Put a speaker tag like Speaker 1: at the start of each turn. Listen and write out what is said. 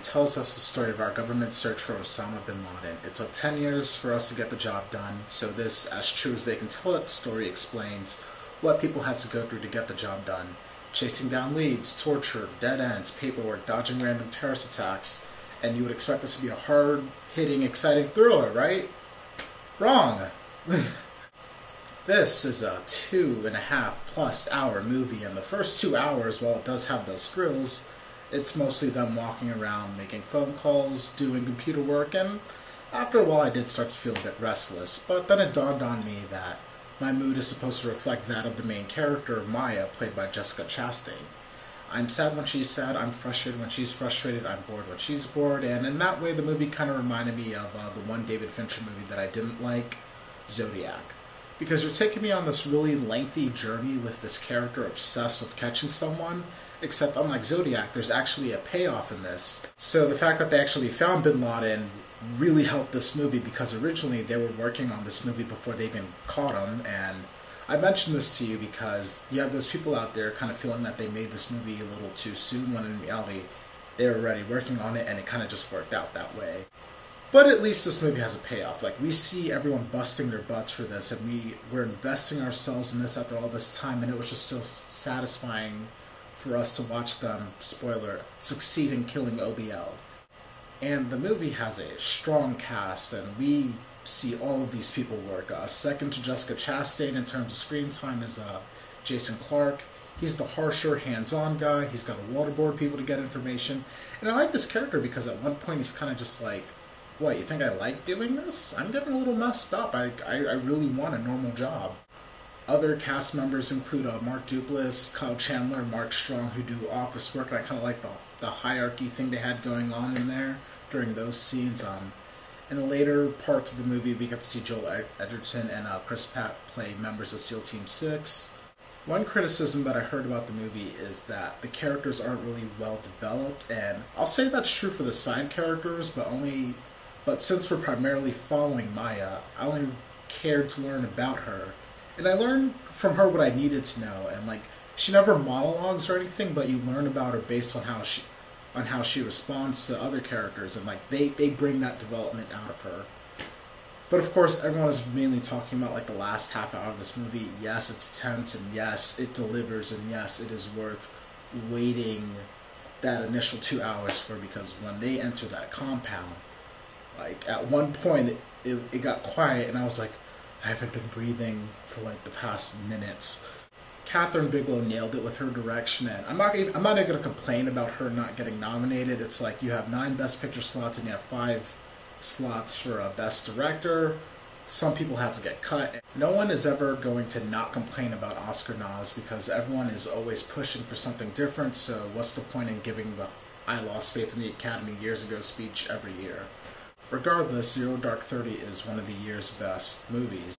Speaker 1: tells us the story of our government's search for Osama Bin Laden. It took 10 years for us to get the job done, so this, as true as they can tell it, story explains what people had to go through to get the job done. Chasing down leads, torture, dead ends, paperwork, dodging random terrorist attacks, and you would expect this to be a hard-hitting, exciting thriller, right? Wrong! This is a 2.5+ hour movie, and the first 2 hours, while it does have those thrills, it's mostly them walking around, making phone calls, doing computer work, and after a while I did start to feel a bit restless, but then it dawned on me that my mood is supposed to reflect that of the main character, Maya, played by Jessica Chastain. I'm sad when she's sad, I'm frustrated when she's frustrated, I'm bored when she's bored, and in that way the movie kind of reminded me of the one David Fincher movie that I didn't like, Zodiac. Because you're taking me on this really lengthy journey with this character obsessed with catching someone, except unlike Zodiac, there's actually a payoff in this. So the fact that they actually found Bin Laden really helped this movie, because originally they were working on this movie before they even caught him, and I mentioned this to you because you have those people out there kind of feeling that they made this movie a little too soon, when in reality they were already working on it and it kind of just worked out that way. But at least this movie has a payoff. Like, we see everyone busting their butts for this, and we're investing ourselves in this after all this time, and it was just so satisfying for us to watch them, spoiler, succeed in killing OBL. And the movie has a strong cast, and we see all of these people work. Second to Jessica Chastain in terms of screen time is Jason Clarke. He's the harsher, hands-on guy. He's got to waterboard people to get information. And I like this character because at one point he's kind of just like, what, you think I like doing this? I'm getting a little messed up. I really want a normal job. Other cast members include Mark Duplass, Kyle Chandler, and Mark Strong, who do office work, and I kind of like the hierarchy thing they had going on in there during those scenes. In the later parts of the movie, we get to see Joel Edgerton and Chris Pratt play members of SEAL Team 6. One criticism that I heard about the movie is that the characters aren't really well developed, and I'll say that's true for the side characters, but since we're primarily following Maya, I only cared to learn about her. And I learned from her what I needed to know, and like, she never monologues or anything, but you learn about her based on how she responds to other characters, and like they bring that development out of her. But of course, everyone is mainly talking about like the last half hour of this movie. Yes, it's tense, and yes, it delivers, and yes, it is worth waiting that initial 2 hours for, because when they enter that compound, like at one point it got quiet, and I was like, I haven't been breathing for like the past minutes. Kathryn Bigelow nailed it with her direction, and I'm not even going to complain about her not getting nominated. It's like you have 9 Best Picture slots and you have 5 slots for a Best Director. Some people had to get cut. No one is ever going to not complain about Oscar noms, because everyone is always pushing for something different, so what's the point in giving the I lost faith in the Academy years ago speech every year? Regardless, Zero Dark 30 is one of the year's best movies.